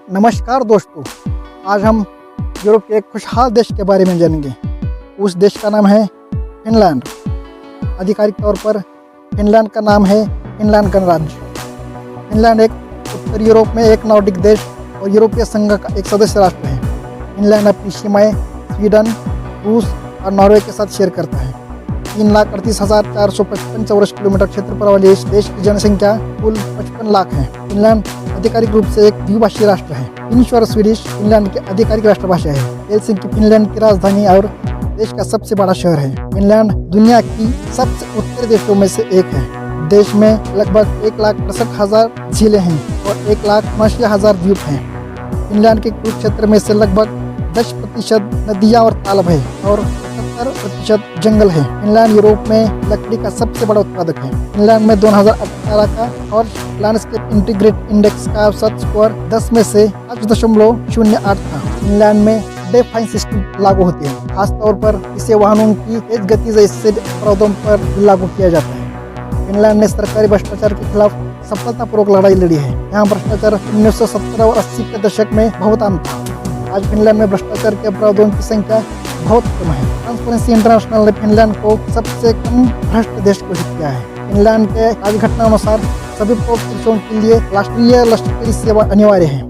नमस्कार दोस्तों, आज हम यूरोप के एक खुशहाल देश के बारे में जानेंगे। उस देश का नाम है फिनलैंड। आधिकारिक तौर पर फिनलैंड का नाम है फिनलैंड गणराज्य। फिनलैंड एक उत्तर यूरोप में एक नॉर्डिक देश और यूरोपीय संघ का एक सदस्य राष्ट्र है। फिनलैंड अपनी सीमाएं स्वीडन, रूस और नॉर्वे के साथ शेयर करता है। 3,38,455 चौरस किलोमीटर क्षेत्रफल वाले इस देश की जनसंख्या कुल 55 लाख है। फिनलैंड आधिकारिक रूप से एक द्विभाषीय राष्ट्र है। फिनिश और स्वीडिश फिनलैंड की आधिकारिक राष्ट्रभाषा है। हेलसिंकी फिनलैंड की राजधानी और देश का सबसे बड़ा शहर है। फिनलैंड दुनिया की सबसे उत्तरी देशों में से एक है। देश में लगभग 1,68,000 झीलें हैं और 1,79,000 द्वीप हैं। फिनलैंड के कुल क्षेत्र में से लगभग 10% नदियाँ और तालाब है और 70% जंगल है। फिनलैंड यूरोप में लकड़ी का सबसे बड़ा उत्पादक है। फिनलैंड में 2018 का और लैंडस्केप इंटीग्रेट इंडेक्स का औसत स्कोर 10 में से 5.08 था। फिनलैंड में डे फाइन सिस्टम लागू होती है। खासतौर पर इसे वाहनों की तेज गति जैसे अपराधों पर लागू किया जाता है। फिनलैंड ने सरकारी भ्रष्टाचार के खिलाफ सफलतापूर्वक लड़ाई लड़ी है। यहाँ भ्रष्टाचार 1970 और 80 के दशक में बहुत आम था। आज फिनलैंड में भ्रष्टाचार के अपराधों की संख्या बहुत कम है। ट्रांसपेरेंसी इंटरनेशनल ने फिनलैंड को सबसे कम भ्रष्ट देश घोषित किया है। फिनलैंड के राजघटना अनुसार सभी पुरुषों के लिए राष्ट्रीय लश्करी सेवा अनिवार्य है।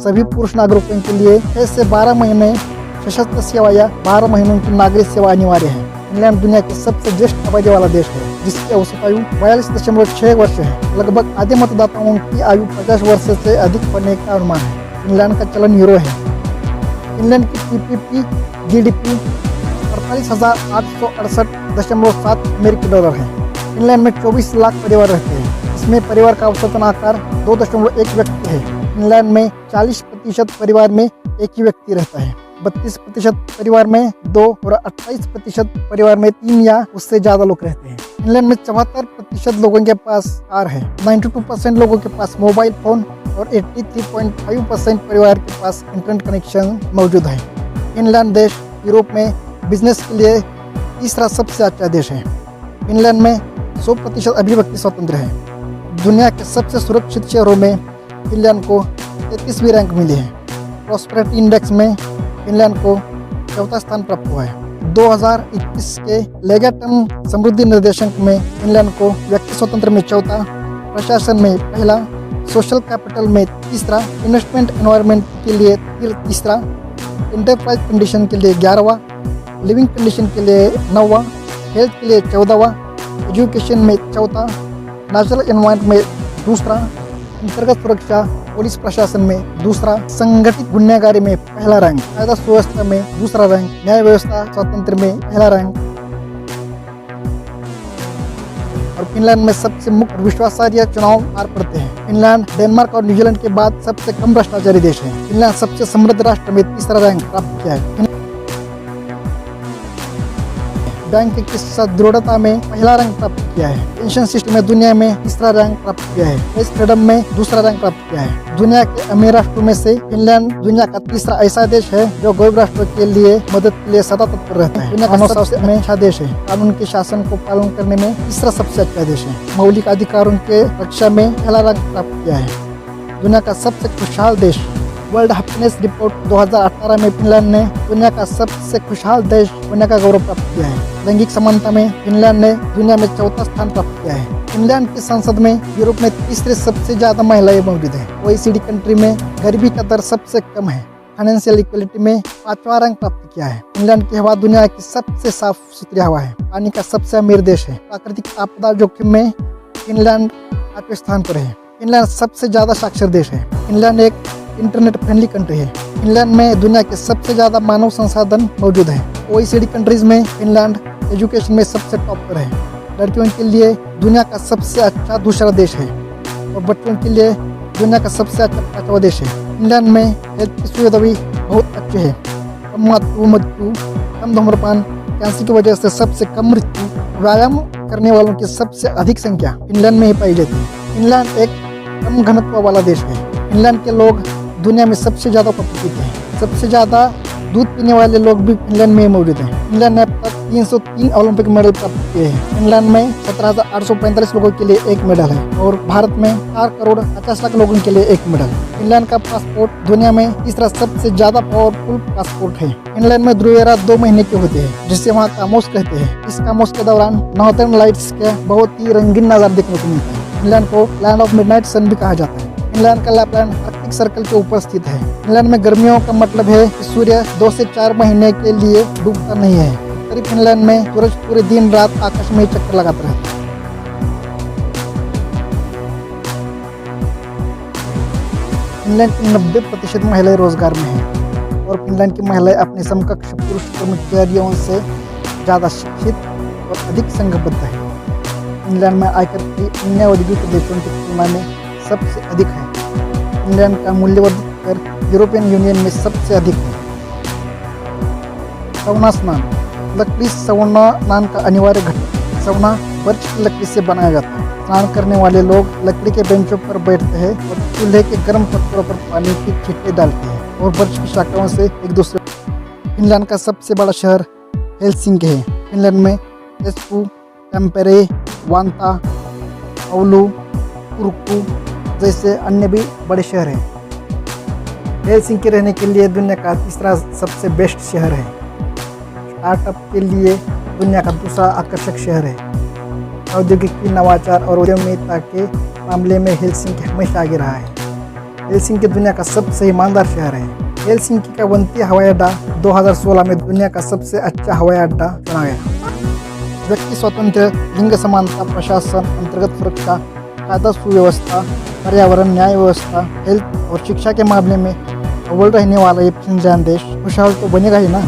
सभी पुरुष नागरिकों के लिए 6 से 12 महीने सशस्त्र सेवा या 12 महीनों की नागरिक सेवा अनिवार्य है। फिनलैंड दुनिया के सबसे ज्येष्ठ आबादी वाला देश है, जिसकी औसत आयु 42.6 वर्ष है। लगभग आधे मतदाताओं की आयु 50 वर्ष से अधिक होने का अनुमान है। फिनलैंड का चलन यूरो है। फिनलैंड की PPP GDP 48,868.7 अमेरिकी डॉलर है। फिनलैंड में 24 लाख परिवार रहते हैं। इसमें परिवार का औसतन आकार 2.1 व्यक्ति है। फिनलैंड में 40% परिवार में एक ही व्यक्ति रहता है। 32% परिवार में 2 और 28% परिवार में 3 या उससे ज्यादा लोग रहते हैं। फिनलैंड में 74% लोगों के पास कार है। 92% लोगों के पास मोबाइल फोन और 83.5% परिवार के पास इंटरनेट कनेक्शन मौजूद है। फिनलैंड देश यूरोप में बिजनेस के लिए तीसरा सबसे अच्छा देश है। फिनलैंड में 100% अभिव्यक्ति स्वतंत्र है। दुनिया के सबसे सुरक्षित शहरों में फिनलैंड को 33वीं रैंक मिली है। प्रॉस्पेरिटी इंडेक्स में फिनलैंड को 4था स्थान प्राप्त हुआ है। 2021 के लेगाटम समृद्धि निर्देशांक में फिनलैंड को व्यक्ति स्वतंत्र में 4था, प्रशासन में पहला, सोशल कैपिटल में तीसरा, इन्वेस्टमेंट एनवायरनमेंट के लिए तीसरा, इंटरप्राइज कंडीशन के लिए 11वां, लिविंग कंडीशन के लिए 9वां, हेल्थ के लिए 14वां, एजुकेशन में 4था, नेचुरल एनवायरनमेंट में दूसरा, अंतर्गत सुरक्षा पुलिस प्रशासन में दूसरा, संगठित गुन्हेगारी में पहला रैंक, कायदा सुव्यवस्था में दूसरा रैंक, न्याय व्यवस्था स्वतंत्र में पहला रैंक। और फिनलैंड में सबसे मुख्य विश्वासार्ह चुनाव पार पड़ते हैं। फिनलैंड डेनमार्क और न्यूजीलैंड के बाद सबसे कम भ्रष्टाचारी देश है। फिनलैंड सबसे समृद्ध राष्ट्र में तीसरा रैंक प्राप्त किया है। बैंक की सुदृढ़ता में पहला रैंक प्राप्त किया है। पेंशन सिस्टम में दुनिया में तीसरा रैंक प्राप्त किया है। प्रेस फ्रीडम में दूसरा रैंक प्राप्त किया है। दुनिया के अमीर राष्ट्रों में से फिनलैंड दुनिया का तीसरा ऐसा देश है जो गरीब राष्ट्रों के लिए मदद के लिए सदा तत्पर रहता है। दुनिया का सबसे अच्छा देश है। कानून के शासन को पालन करने में तीसरा सबसे अच्छा देश है। मौलिक अधिकारों के रक्षा में पहला रैंक प्राप्त किया है। दुनिया का सबसे खुशहाल देश। वर्ल्ड हैप्पीनेस रिपोर्ट 2018 में फिनलैंड ने दुनिया का सबसे खुशहाल देश होने का गौरव प्राप्त किया है। लैंगिक समानता में फिनलैंड ने दुनिया में 4था स्थान प्राप्त किया है। फिनलैंड की संसद में यूरोप में तीसरे सबसे ज्यादा महिलाएं मौजूद है। OECD कंट्री में गरीबी का दर सबसे कम है। फाइनेंशियल इक्वलिटी में 5वां रैंक प्राप्त किया है। फिनलैंड की हवा दुनिया की सबसे साफ सुथरी हवा है। पानी का सबसे अमीर देश है। प्राकृतिक आपदा जोखिम में फिनलैंड 8वें स्थान पर है। फिनलैंड सबसे ज्यादा साक्षर देश है। फिनलैंड एक इंटरनेट फ्रेंडली कंट्री है। फिनलैंड में दुनिया के सबसे ज्यादा मानव संसाधन मौजूद है। OECD कंट्रीज में फिनलैंड एजुकेशन में सबसे टॉप पर है। लड़कियों के लिए दुनिया का सबसे अच्छा दूसरा देश है और बच्चों के लिए दुनिया का सबसे अच्छा 5वां देश है। फिनलैंड में हेल्थ की सुविधा भी बहुत अच्छी है। कम मृत्यु, कम धूम्रपान, कैंसर की वजह से सबसे कम मृत्यु, व्यायाम करने वालों की सबसे अधिक संख्या फिनलैंड में ही पाई जाती है। फिनलैंड एक कम घनत्व वाला देश है। फिनलैंड के लोग दुनिया में सबसे ज़्यादा कॉफी पीते हैं। सबसे ज़्यादा दूध पीने वाले लोग भी फिनलैंड में मौजूद हैं। फिनलैंड ने अब तक 303 ओलंपिक मेडल प्राप्त किए हैं। फिनलैंड में 17,845 लोगों के लिए एक मेडल है और भारत में 4,50,00,000 लोगों के लिए एक मेडल। फिनलैंड का पासपोर्ट दुनिया में तीसरा सबसे ज्यादा पावरफुल पासपोर्ट है। फिनलैंड में ध्रुवीय रात 2 महीने के होते हैं, जिसे वहाँ कामोस कहते हैं। इस कामोस के दौरान नॉर्दर्न लाइट्स के बहुत ही रंगीन नजारा देखने को मिलता है। फिनलैंड को लैंड ऑफ मिडनाइट सन भी कहा जाता है। फिनलैंड का लैपलैंड आर्कटिक सर्कल के ऊपर स्थित है। फिनलैंड में गर्मियों का मतलब है कि सूर्य 2 से 4 महीने के लिए डूबता नहीं है। उत्तरी फिनलैंड में सूरज पूरे दिन रात आकाश में चक्कर लगाता रहता है। फिनलैंड की 90% महिलाएं रोजगार में हैं और फिनलैंड की महिलाएं अपने समकक्ष पुरुष कर्मचारियों से ज़्यादा शिक्षित और अधिक संघबद्ध है। फिनलैंड में आयकर भी अन्य औद्योगिक देशों की तुलना में सबसे अधिक है। फिनलैंड का मूल्यवर्धित कर यूरोपियन यूनियन में सबसे अधिक है। सौना स्नान। लकड़ी सौना स्नान का अनिवार्य घटक। सौना बर्च की लकड़ी से बनाया जाता है। स्नान करने वाले लोग लकड़ी के बेंचों पर बैठते हैं और चूल्हे के गर्म पत्थरों पर पानी की छींटे डालते हैं और बर्च की शाखाओं से एक दूसरे। फिनलैंड का सबसे बड़ा शहर हेलसिंकी है। फिनलैंड में एस्पू, टेम्पेरे, वांता, ओलू, तुर्कू जैसे अन्य भी बड़े शहर हैं। हेलसिंकी रहने के लिए दुनिया का तीसरा सबसे बेस्ट शहर है। स्टार्टअप के लिए दुनिया का दूसरा आकर्षक शहर है। औद्योगिक नवाचार और उद्यमिता के मामले में हेलसिंकी हमेशा आगे रहा है। हेलसिंकी दुनिया का सबसे ईमानदार शहर है। हेलसिंकी का वंती हवाई अड्डा 2016 में दुनिया का सबसे अच्छा हवाई अड्डा चुना गया। व्यक्ति स्वातंत्र्य, लिंग समानता, प्रशासन, अंतर्गत सुरक्षा, कायदा सुव्यवस्था, पर्यावरण, न्याय व्यवस्था, हेल्थ और शिक्षा के मामले में अव्वल रहने वाला ये फिनलैंड देश खुशहाल तो बनेगा ही ना।